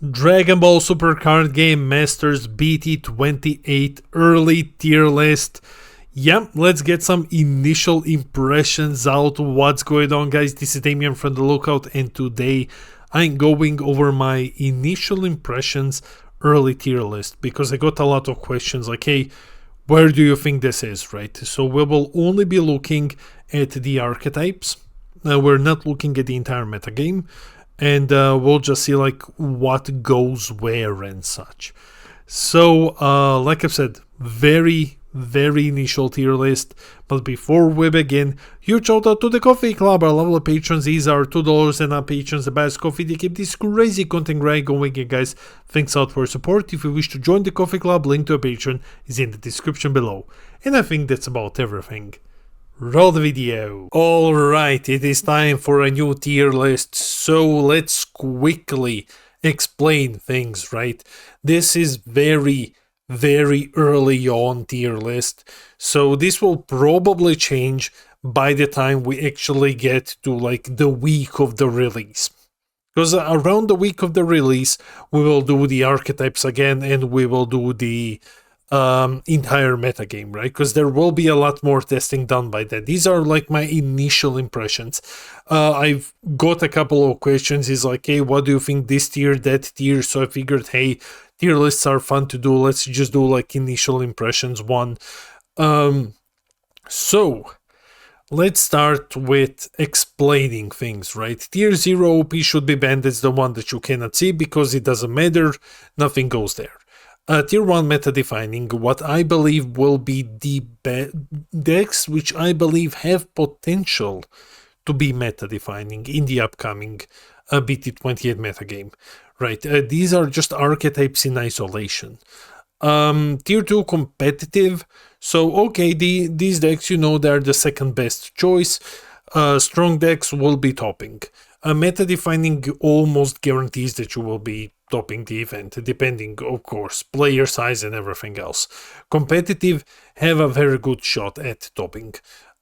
Dragon Ball Super Card Game Masters BT28 early tier list. Yeah, let's get some initial impressions out. What's going on, guys? This is Damien from The Lookout, and today I'm going over my initial impressions early tier list because I got a lot of questions like, hey, where do you think this is, right? So we will only be looking at the archetypes. We're not looking at the entire metagame. And we'll just see like what goes where and such. So like I've said, very initial tier list. But before we begin, huge shout out to the Coffee Club, our lovely patrons. These are $2 and up patrons, the best coffee. They keep this crazy content right going. And guys, thanks out for your support. If you wish to join the Coffee Club, link to a patron is in the description below. And I think that's about everything. Roll the video. Alright, it is time for a new tier list, so let's quickly explain things, right? This is very early on tier list, so this will probably change by the time we actually get to like the week of the release. Because around the week of the release, we will do the archetypes again and we will do the entire metagame, right? Because there will be a lot more testing done by then. These are like my initial impressions. I've got a couple of questions. Is like, hey, what do you think this tier, that tier? So I figured, hey, tier lists are fun to do. Let's just do like initial impressions one. So let's start with explaining things, right? Tier 0 OP should be banned. It's the one that you cannot see because it doesn't matter. Nothing goes there. Tier 1 meta defining, what I believe will be the decks which I believe have potential to be meta defining in the upcoming BT28 metagame, right? These are just archetypes in isolation. Tier 2 competitive, so okay, these decks, you know, they're the second best choice. Strong decks will be topping. Meta defining almost guarantees that you will be topping the event, depending, of course, player size and everything else. Competitive have a very good shot at topping.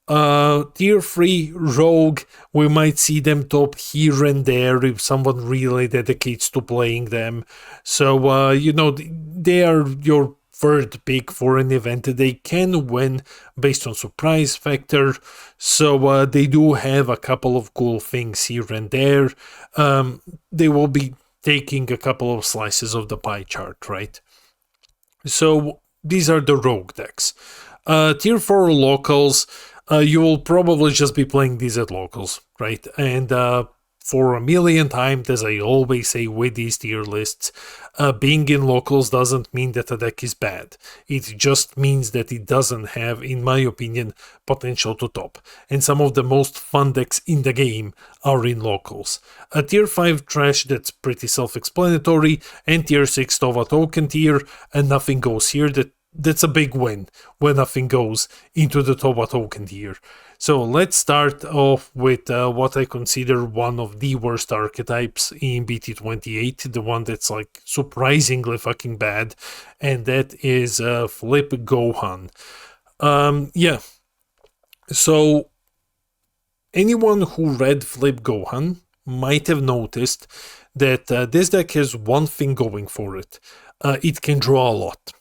Tier 3 rogue, we might see them top here and there if someone really dedicates to playing them. So, you know, they are your third pick for an event. They can win based on surprise factor, so they do have a couple of cool things here and there. They will be taking a couple of slices of the pie chart, right? So these are the rogue decks. Tier 4 locals, you will probably just be playing these at locals, right? And for a million times, as I always say with these tier lists, being in locals doesn't mean that a deck is bad. It just means that it doesn't have, in my opinion, potential to top. And some of the most fun decks in the game are in locals. A tier 5 trash, that's pretty self-explanatory, and tier 6 Tova token tier, and nothing goes here. That's a big win when nothing goes into the Tova token tier. So let's start off with what I consider one of the worst archetypes in BT28, the one that's like surprisingly fucking bad, and that is Flip Gohan. Yeah, so anyone who read Flip Gohan might have noticed that this deck has one thing going for it. It can draw a lot.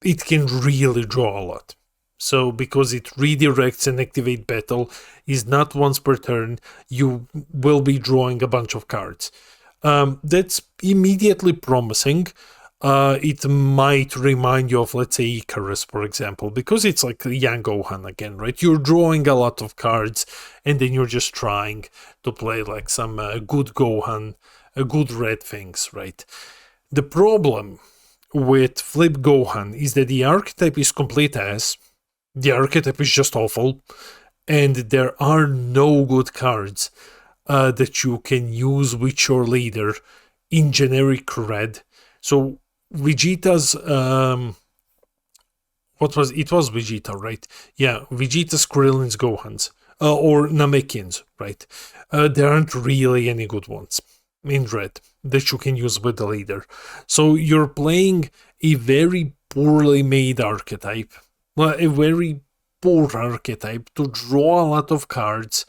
It can really draw a lot. So because it redirects and activate battle is not once per turn, you will be drawing a bunch of cards. That's immediately promising. It might remind you of, let's say, Icarus, for example, because it's like a young Gohan again, right? You're drawing a lot of cards and then you're just trying to play like some good Gohan, good red things, right? The problem with Flip Gohan is that the archetype is complete ass. The archetype is just awful, and there are no good cards that you can use with your leader in generic red. So Vegeta's it was Vegeta, right? Yeah, Vegeta's, Krillin's, Gohan's, or Namekian's, right? There aren't really any good ones in red that you can use with the leader. So you're playing a very poorly made archetype. A very poor archetype to draw a lot of cards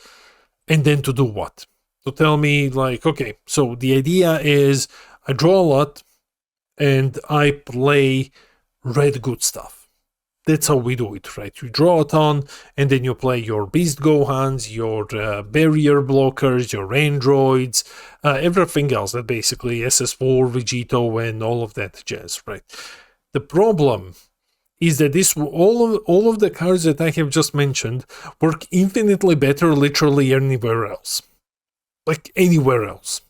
and then to do what? To tell me like, okay, so the idea is I draw a lot, and I play red good stuff. That's how we do it, right? You draw a ton, and then you play your Beast Gohans, your barrier blockers, your androids, everything else, that basically SS4, Vegito, and all of that jazz, right? The problem is that all of the cards that I have just mentioned work infinitely better literally anywhere else. Like anywhere else.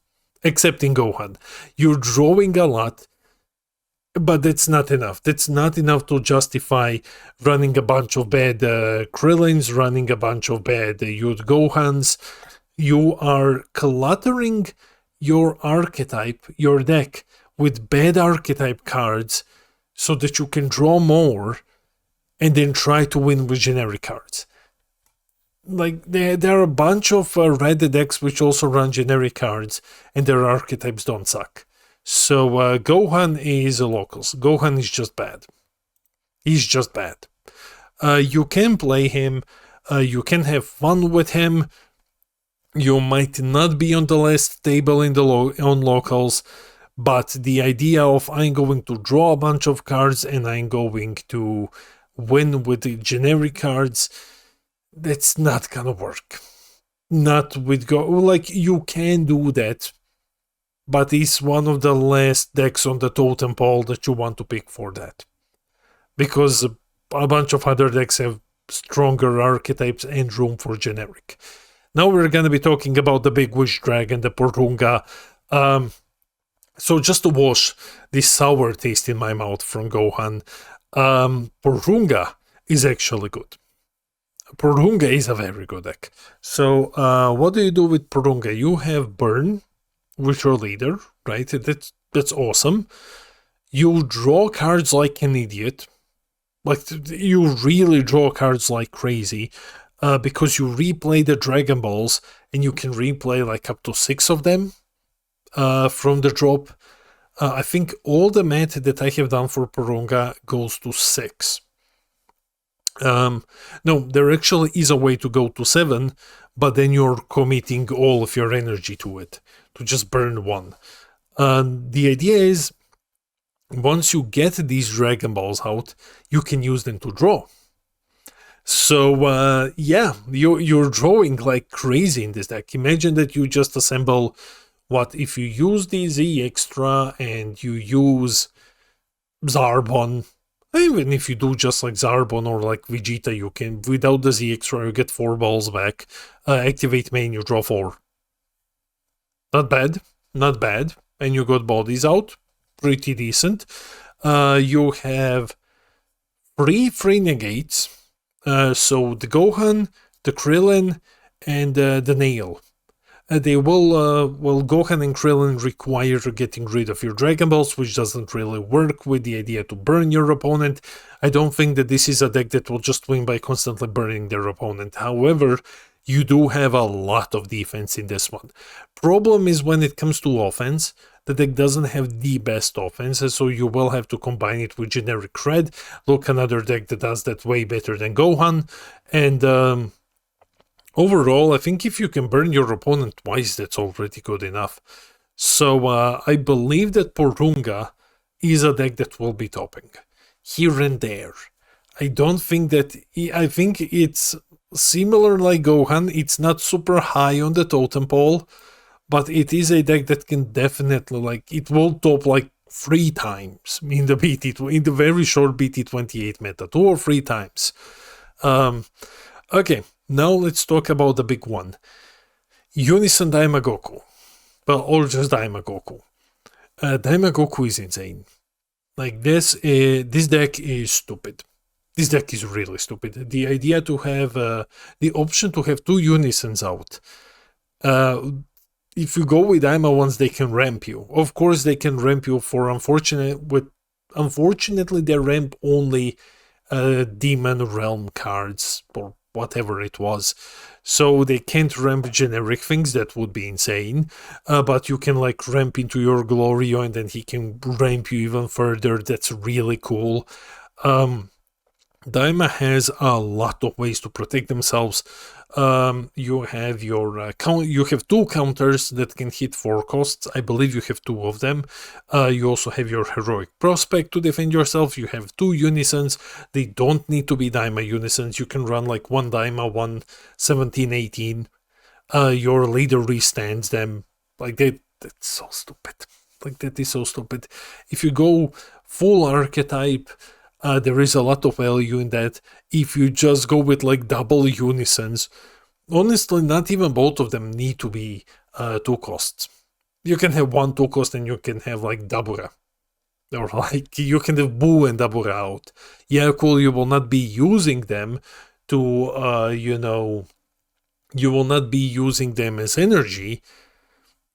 Except in Gohan. You're drawing a lot, but that's not enough. That's not enough to justify running a bunch of bad Krillins, running a bunch of bad Youth Gohans. You are cluttering your archetype, your deck, with bad archetype cards so that you can draw more and then try to win with generic cards. Like, there are a bunch of red decks which also run generic cards, and their archetypes don't suck. So Gohan is a locals. Gohan is just bad. He's just bad. You can play him. You can have fun with him. You might not be on the last table in the on locals, but the idea of I'm going to draw a bunch of cards and I'm going to win with the generic cards, that's not gonna work. Not with like, you can do that, but it's one of the last decks on the totem pole that you want to pick for that. Because a bunch of other decks have stronger archetypes and room for generic. Now we're going to be talking about the Big Wish Dragon, the Porunga. So just to wash this sour taste in my mouth from Gohan, Porunga is actually good. Porunga is a very good deck. So what do you do with Porunga? You have Burn with your leader, right? That's awesome. You draw cards like an idiot. Like, you really draw cards like crazy, because you replay the Dragon Balls, and you can replay like up to 6 of them from the drop. I think all the math that I have done for Porunga goes to 6. No, there actually is a way to go to 7, but then you're committing all of your energy to it, to just burn 1. The idea is, once you get these Dragon Balls out, you can use them to draw. So, yeah, you're drawing like crazy in this deck. Imagine that you just assemble, if you use the Z Extra and you use Zarbon. Even if you do just like Zarbon or like Vegeta, you can, without the Z Extra, you get 4 balls back. Activate main, you draw 4. Not bad, not bad. And you got bodies out, pretty decent. You have 3 free negates. So the Gohan, the Krillin, and the Nail. They will, Gohan and Krillin require getting rid of your Dragon Balls, which doesn't really work with the idea to burn your opponent. I don't think that this is a deck that will just win by constantly burning their opponent. However, you do have a lot of defense in this one. Problem is, when it comes to offense, the deck doesn't have the best offense, so you will have to combine it with generic red. Look, another deck that does that way better than Gohan. And overall, I think if you can burn your opponent twice, that's already good enough. So I believe that Porunga is a deck that will be topping here and there. I don't think that, I think it's similar like Gohan. It's not super high on the totem pole, but it is a deck that can definitely, like, it will top like 3 times in the in the very short BT28 meta, 2 or 3 times. Okay. Now let's talk about the big one. Unison Daimma Goku. Well, or just Daimma Goku. Daimma Goku is insane. Like, this deck is stupid. This deck is really stupid. The idea to have the option to have 2 Unisons out. If you go with Daimma once, they can ramp you. Of course, they can ramp you for unfortunately, they ramp only Demon Realm cards, or whatever it was. So they can't ramp generic things. That would be insane. But you can like ramp into your Glorio, and then he can ramp you even further. That's really cool. Daimma has a lot of ways to protect themselves. You have your you have 2 counters that can hit 4 costs. I believe you have 2 of them. You also have your heroic prospect to defend yourself. You have 2 unisons. They don't need to be Daimma unisons. You can run like 1 Daimma, 1 17-18. Your leader restands them. Like that's so stupid. Like that is so stupid. If you go full archetype, there is a lot of value in that. If you just go with like double unisons, honestly, not even both of them need to be 2 costs. You can have 1 2 cost and you can have like Dabura. Or like you can have Boo and Dabura out. Yeah, cool, you will not be using them to, you will not be using them as energy.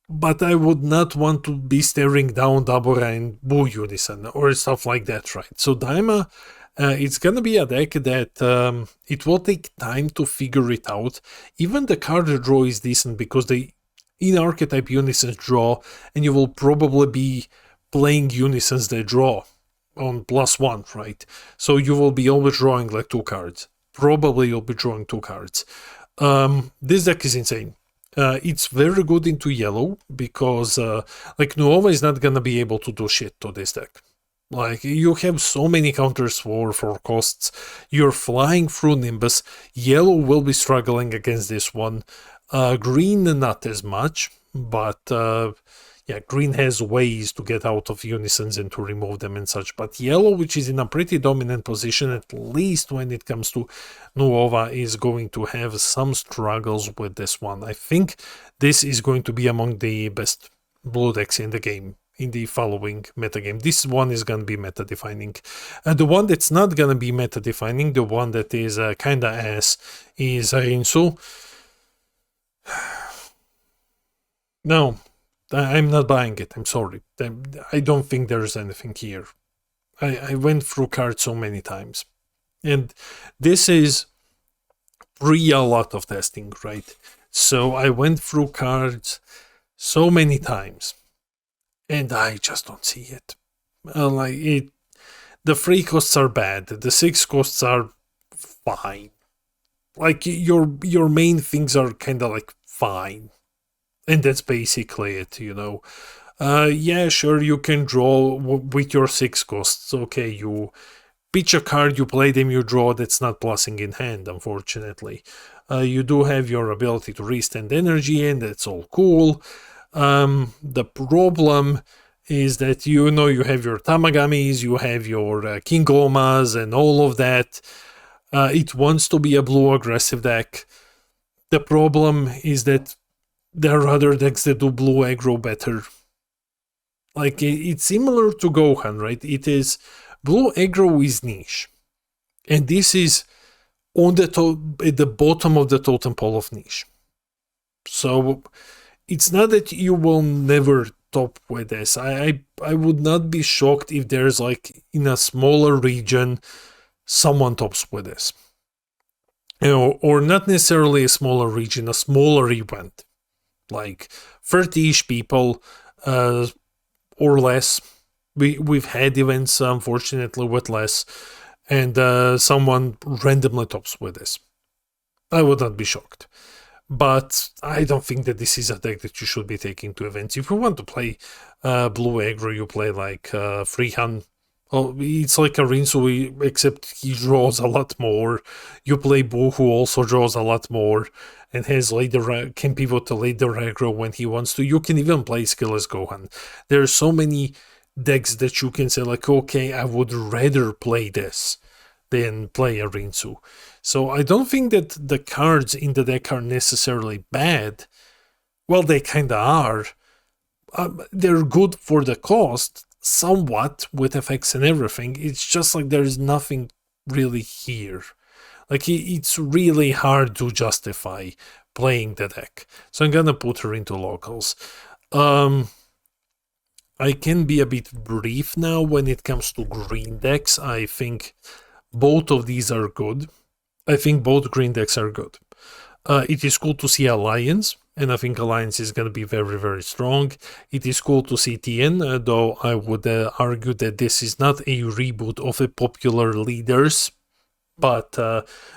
But I would not want to be staring down Dabura and Boo Unison or stuff like that, right? So Daimma, it's gonna be a deck that it will take time to figure it out. Even the card draw is decent because they in archetype unisons draw, and you will probably be playing unisons that draw on +1, right? So you will be always drawing like 2 cards. Probably you'll be drawing 2 cards. This deck is insane. It's very good into yellow because like Nuova is not gonna be able to do shit to this deck. Like you have so many counters for costs. You're flying through Nimbus. Yellow will be struggling against this one. Green not as much, but yeah, green has ways to get out of unisons and to remove them and such. But yellow, which is in a pretty dominant position, at least when it comes to Nuova, is going to have some struggles with this one. I think this is going to be among the best blue decks in the game in the following metagame. This one is going to be meta-defining. The one that's not going to be meta-defining, the one that is kind of ass, is Arinsu. No. I'm not buying it, I'm sorry. I don't think there's anything here. I went through cards so many times. And this is pre a lot of testing, right? So I went through cards so many times. And I just don't see it. The 3 costs are bad. The 6 costs are fine. Like your main things are kind of like fine. And that's basically it, yeah, sure, you can draw with your 6 costs. Okay, you pitch a card, you play them, you draw. That's not plussing in hand, unfortunately. You do have your ability to restand energy, and that's all cool. The problem is that, you have your Tamagamis, you have your King Omas, and all of that. It wants to be a blue aggressive deck. The problem is that there are other decks that do blue aggro better. Like, it's similar to Gohan, right? It is, blue aggro is niche. And this is on at the bottom of the totem pole of niche. So, it's not that you will never top with this. I would not be shocked if there's, like, in a smaller region, someone tops with this. Or not necessarily a smaller region, a smaller event. Like 30-ish people or less. We've had events, unfortunately, with less, and someone randomly tops with this. I would not be shocked. But I don't think that this is a deck that you should be taking to events. If you want to play blue aggro, you play like Freehan. Oh, it's like Arinsu, except he draws a lot more. You play Boo, who also draws a lot more, and has can pivot to later aggro when he wants to. You can even play Skillless Gohan. There are so many decks that you can say, like, okay, I would rather play this than play Arinsu. So I don't think that the cards in the deck are necessarily bad. Well, they kind of are. They're good for the cost, somewhat, with effects and everything. It's just like there's nothing really here. Like, it's really hard to justify playing the deck. So I'm gonna put her into locals. I can be a bit brief now when it comes to green decks. I think both of these are good. I think both green decks are good. It is cool to see Alliance, and I think Alliance is going to be very, very strong. It is cool to see TN, though I would argue that this is not a reboot of a popular leaders But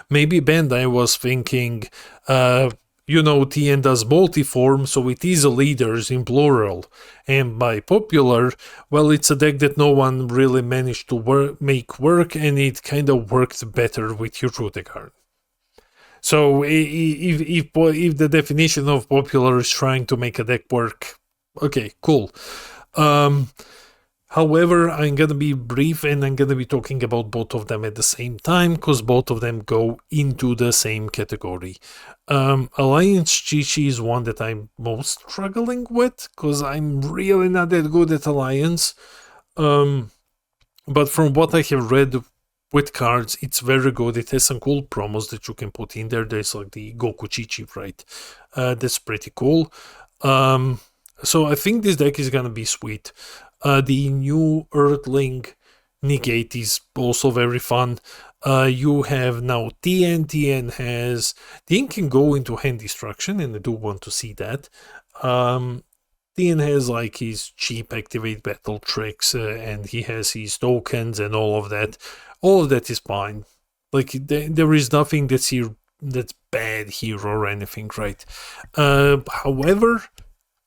maybe Bandai was thinking, TN does multi-form, so it is leaders in plural. And by popular, well, it's a deck that no one really managed to make work, and it kind of worked better with Hirudegarn. So if the definition of popular is trying to make a deck work, okay, cool. However, I'm going to be brief and I'm going to be talking about both of them at the same time because both of them go into the same category. Alliance Chi-Chi is one that I'm most struggling with because I'm really not that good at Alliance. But from what I have read with cards, it's very good. It has some cool promos that you can put in there. There's like the Goku Chi-Chi, right? That's pretty cool. So I think this deck is going to be sweet. The new Earthling Negate is also very fun. You have now TN. TN can go into hand destruction, and I do want to see that. TN has like his cheap activate battle tricks, and he has his tokens and all of that. All of that is fine. Like there is nothing that's bad here or anything, right? However,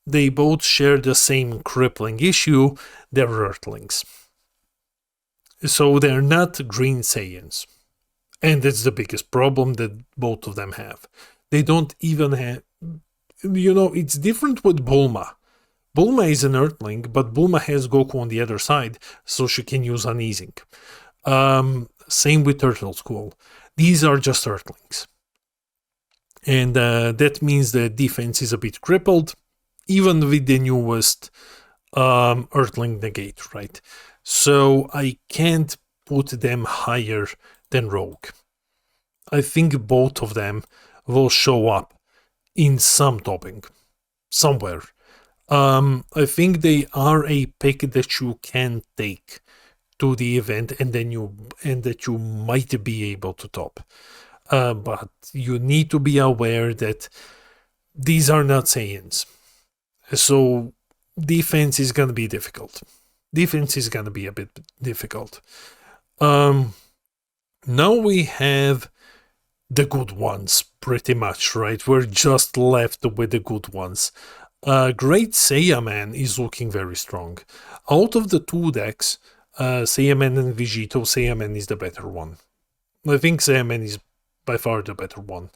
they both share the same crippling issue. They're Earthlings. So they're not Green Saiyans. And that's the biggest problem that both of them have. They don't even have... it's different with Bulma. Bulma is an Earthling, but Bulma has Goku on the other side, so she can use uneasing. Same with Turtle School. These are just Earthlings. And that means the defense is a bit crippled, even with the newest Earthling Negate, right? So I can't put them higher than Rogue. I think both of them will show up in some topping, somewhere. I think they are a pick that you can take to the event and that you might be able to top. But you need to be aware that these are not Saiyans. So defense is going to be difficult. Defense is going to be a bit difficult. Now we have the good ones, pretty much, right? We're just left with the good ones. Great Saiyaman is looking very strong. Out of the two decks, Saiyaman and Vegito, Saiyaman is the better one. I think Saiyaman is by far the better one.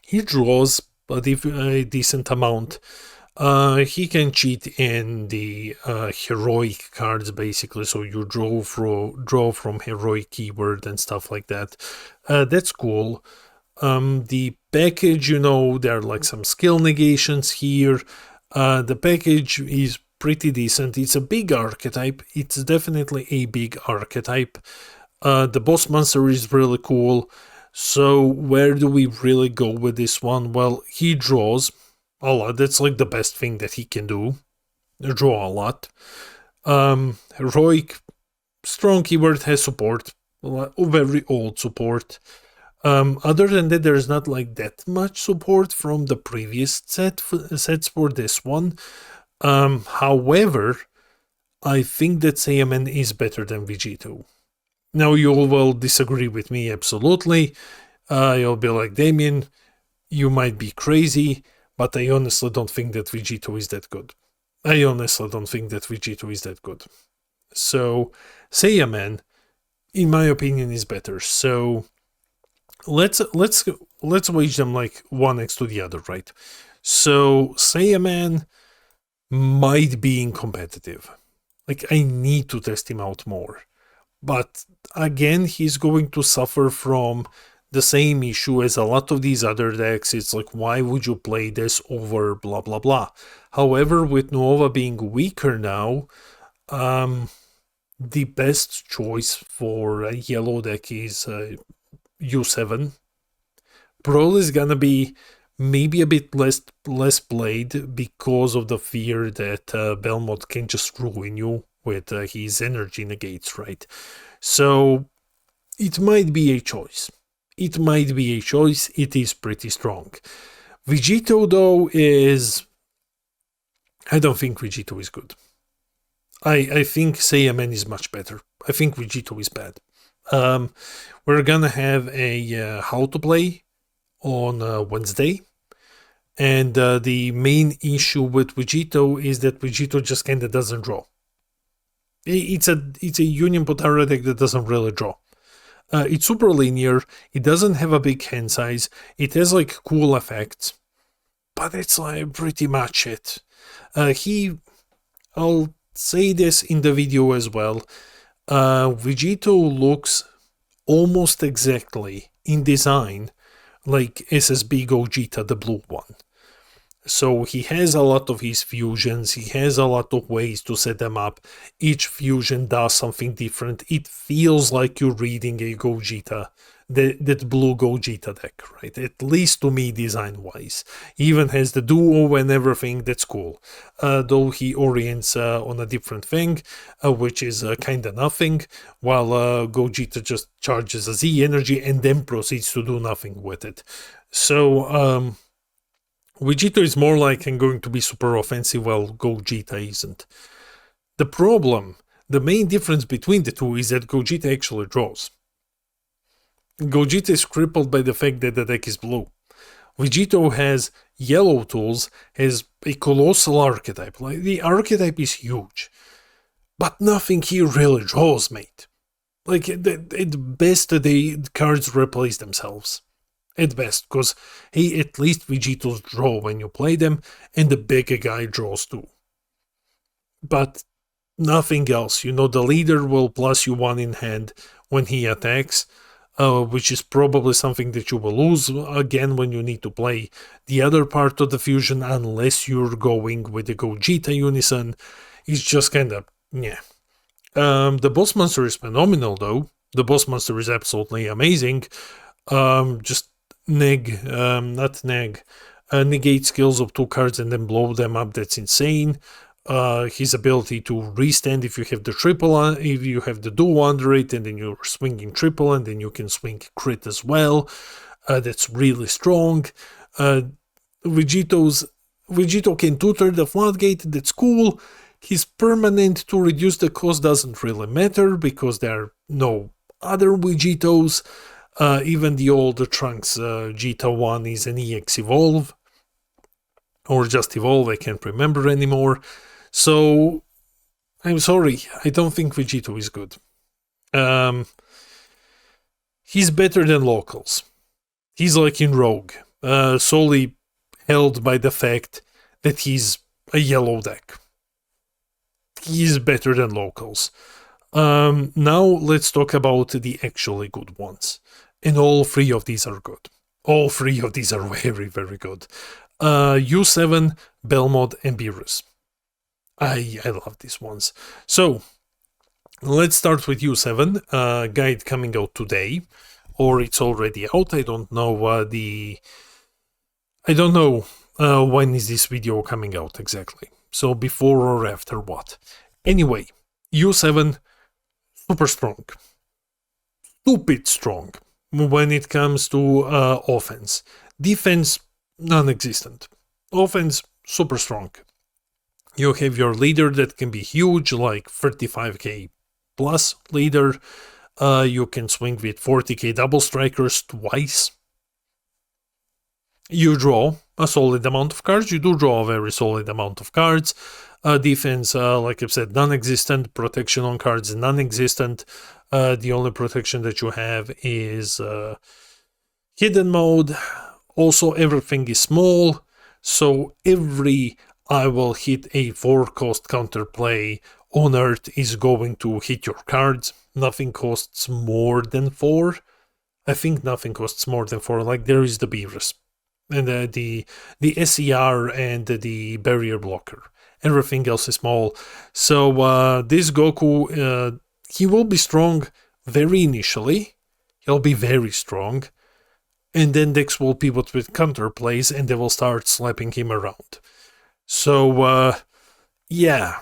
He draws a decent amount. He can cheat in the heroic cards, basically, so you draw from heroic keyword and stuff like that. That's cool. The package, there are like some skill negations here. The package is pretty decent. It's a big archetype. It's definitely a big archetype. The boss monster is really cool. So where do we really go with this one? Well, he draws a lot. That's like the best thing that he can do. Draw a lot. Heroic, strong keyword, has support. Very old support. Other than that, there's not like that much support from the previous sets for this one. However, I think that Saiyaman is better than Vegito. Now you will disagree with me, absolutely. You'll be like, Damien, you might be crazy, but I honestly don't think that Vegito is that good. So Saiyaman, in my opinion, is better. So let's wage them like one next to the other, right? So Saiyaman might be incompetitive. Like, I need to test him out more. But again, he's going to suffer from the same issue as a lot of these other decks. It's like, why would you play this over blah blah blah? However, with Nova being weaker now, the best choice for a yellow deck is U7. Brawl is gonna be maybe a bit less played because of the fear that Belmod can just ruin you with his energy negates, right? So it might be a choice. It is pretty strong. Vegito, though, I don't think Vegito is good. I think Saiyaman is much better. I think Vegito is bad. We're gonna have a how to play on Wednesday. And the main issue with Vegito is that Vegito just kind of doesn't draw. It's a Union Potara deck that doesn't really draw. It's super linear. It doesn't have a big hand size. It has like cool effects, but it's like pretty much it. I'll say this in the video as well. Vegito looks almost exactly in design like SSB Gogeta, the blue one. So he has a lot of his fusions, he has a lot of ways to set them up. Each fusion does something different. It feels like you're reading a Gogeta, that blue Gogeta deck, right? At least to me, design-wise. He even has the duo and everything, that's cool. Though he orients on a different thing, which is kinda nothing, while Gogeta just charges a Z energy and then proceeds to do nothing with it. So, Vegito is more like I'm going to be super offensive, while Gogeta isn't. The main difference between the two is that Gogeta actually draws. Gogeta is crippled by the fact that the deck is blue. Vegito has yellow tools, has a colossal archetype. Like, the archetype is huge. But nothing here really draws, mate. Like, at best, the cards replace themselves. At best, because, hey, at least Vegitos draw when you play them, and the bigger guy draws too. But nothing else. The leader will plus you one in hand when he attacks, which is probably something that you will lose again when you need to play the other part of the fusion, unless you're going with the Gogeta unison. It's just kind of, yeah. The boss monster is phenomenal, though. The boss monster is absolutely amazing. Just negate skills of 2 cards and then blow them up. That's insane. His ability to restand if you have the triple, if you have the duo under it, and then you're swinging triple, and then you can swing crit as well. That's really strong. Vegito can tutor the floodgate. That's cool. His permanent to reduce the cost doesn't really matter because there are no other Vegitos. Even the old Trunks Gita 1 is an EX Evolve. Or just Evolve, I can't remember anymore. So, I'm sorry, I don't think Vegito is good. He's better than locals. He's like in Rogue, solely held by the fact that he's a yellow deck. He's better than locals. Now let's talk about the actually good ones. And all 3 of these are good. All 3 of these are very, very good. U7, Belmod, and Beerus. I love these ones. So, let's start with U7. Guide coming out today. Or it's already out. I don't know when is this video coming out exactly. So, before or after what. Anyway, U7, super strong. Stupid strong when it comes to offense. Defense, non-existent. Offense, super strong. You have your leader that can be huge, like 35k plus leader. You can swing with 40k double strikers twice. You draw a solid amount of cards. You do draw a very solid amount of cards. Defense, like I've said, non-existent. Protection on cards, non-existent. The only protection that you have is hidden mode. Also, everything is small. So every I will hit a 4-cost counterplay on Earth is going to hit your cards. Nothing costs more than 4. I think nothing costs more than 4. Like, there is the Beerus. And the SER and the barrier blocker. Everything else is small. So this Goku, he will be strong very initially. He'll be very strong. And then decks will pivot with counterplays and they will start slapping him around. So, yeah.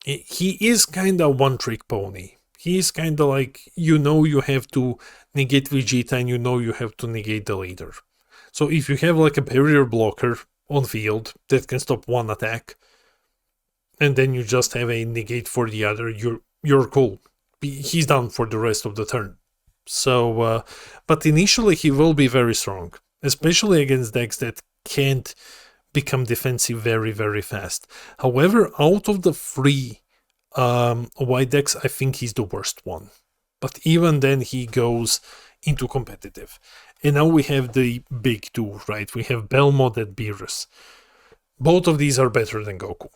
He is kind of one-trick pony. He's kind of like, you have to negate Vegeta and you have to negate the leader. So if you have like a barrier blocker on field that can stop one attack, and then you just have a negate for the other, you're cool. he's done for the rest of the turn. So, but initially he will be very strong, especially against decks that can't become defensive very, very fast. However, out of the three white decks, I think he's the worst one. But even then, he goes into competitive. And now we have the big two, right? We have Belmod and Beerus. Both of these are better than Goku.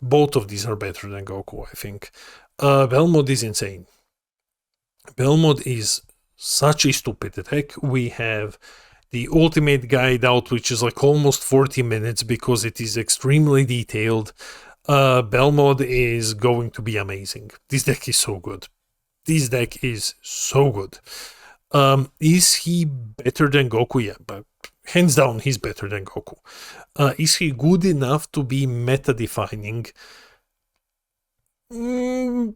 Both of these are better than Goku, I think. Belmod is insane. Belmod is such a stupid attack. We have the ultimate guide out, which is like almost 40 minutes because it is extremely detailed. Belmod is going to be amazing. This deck is so good. This deck is so good. Is he better than Goku? Yeah, but hands down, he's better than Goku. Is he good enough to be meta-defining? He's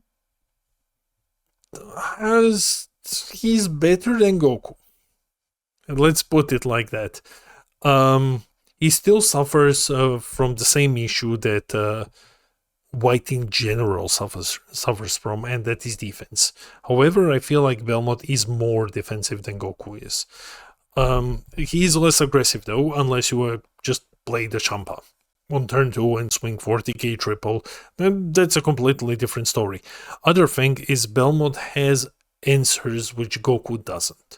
better than Goku. Let's put it like that. He still suffers from the same issue that White in general suffers from, and that is defense. However, I feel like Belmod is more defensive than Goku is. He is less aggressive though, unless you just play the Champa on turn 2 and swing 40k triple. That's a completely different story. Other thing is Belmod has answers which Goku doesn't.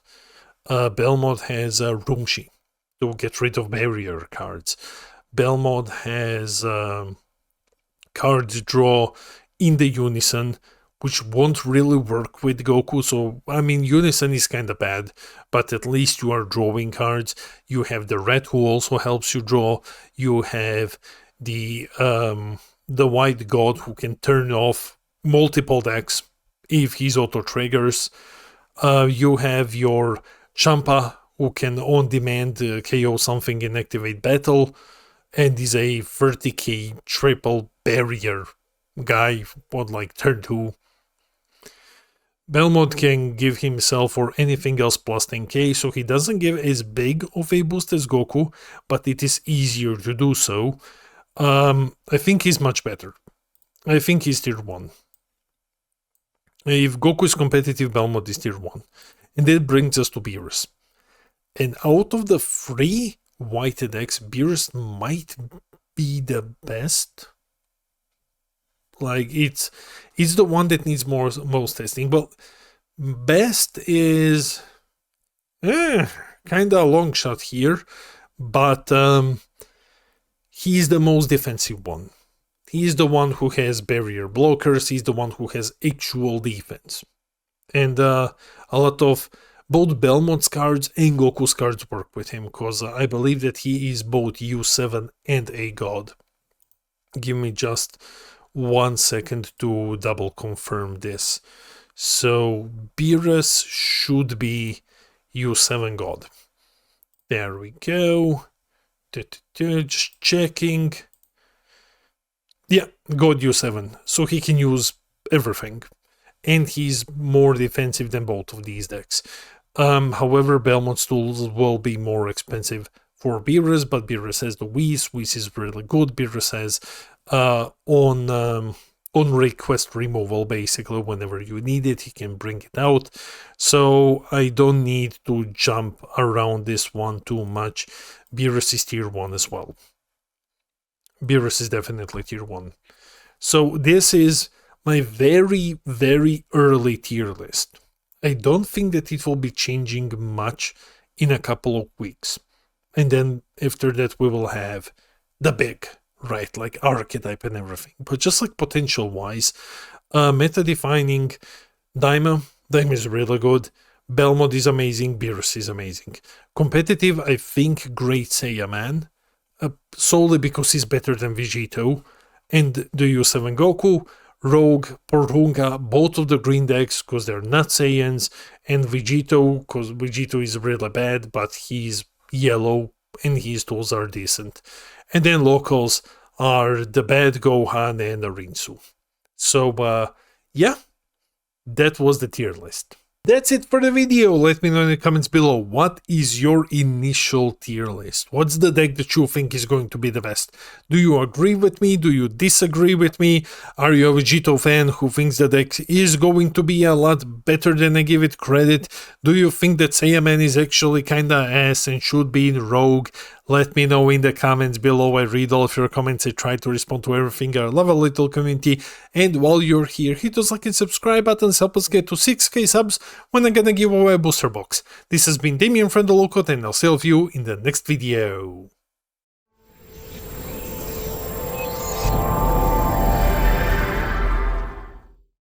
Belmod has Rumshi to get rid of barrier cards. Belmod has cards draw in the unison, which won't really work with Goku. So, I mean, unison is kind of bad, but at least you are drawing cards. You have the red who also helps you draw. You have the white god who can turn off multiple decks if he's auto triggers. You have your Champa who can on demand KO something and activate battle, and is a 30k triple barrier guy on like turn 2. Belmod can give himself or anything else plus 10k, so he doesn't give as big of a boost as Goku, but it is easier to do so. I think he's much better. I think he's tier 1. If Goku is competitive, Belmod is tier 1. And that brings us to Beerus. And out of the 3 white decks, Beerus might be the best. Like, it's the one that needs most testing. Well, best is kind of a long shot here, but he's the most defensive one. He's the one who has barrier blockers. He's the one who has actual defense. And a lot of both Belmod's cards and Goku's cards work with him, because I believe that he is both U7 and a god. Give me just 1 second to double confirm this. So Beerus should be U7 god. There we go. Just checking. Yeah, god U7. So he can use everything. And he's more defensive than both of these decks. However, Belmod's tools will be more expensive for Beerus, but Beerus has the Whis. Whis is really good. Beerus has on request removal, basically, whenever you need it, he can bring it out. So I don't need to jump around this one too much. Beerus is tier 1 as well. Beerus is definitely tier 1. So this is my very, very early tier list. I don't think that it will be changing much in a couple of weeks. And then after that we will have the big, right, like archetype and everything. But just like potential-wise, meta-defining, Daimma is really good. Belmod is amazing. Beerus is amazing. Competitive, I think great Saiyaman, solely because he's better than Vegito. And the U7 Goku, Rogue, Porunga, both of the green decks because they're not Saiyans, and Vegito because Vegito is really bad, but he's yellow and his tools are decent. And then locals are the bad Gohan and Arinsu. So, yeah, that was the tier list. That's it for the video. Let me know in the comments below, what is your initial tier list? What's the deck that you think is going to be the best? Do you agree with me? Do you disagree with me? Are you a Vegito fan who thinks the deck is going to be a lot better than I give it credit? Do you think that Saiyaman is actually kinda ass and should be in Rogue? Let me know in the comments below. I read all of your comments. I try to respond to everything. I love a little community. And while you're here, hit those like and subscribe buttons. Help us get to 6k subs when I'm gonna give away a booster box. This has been Damien from the Local, and I'll see all of you in the next video.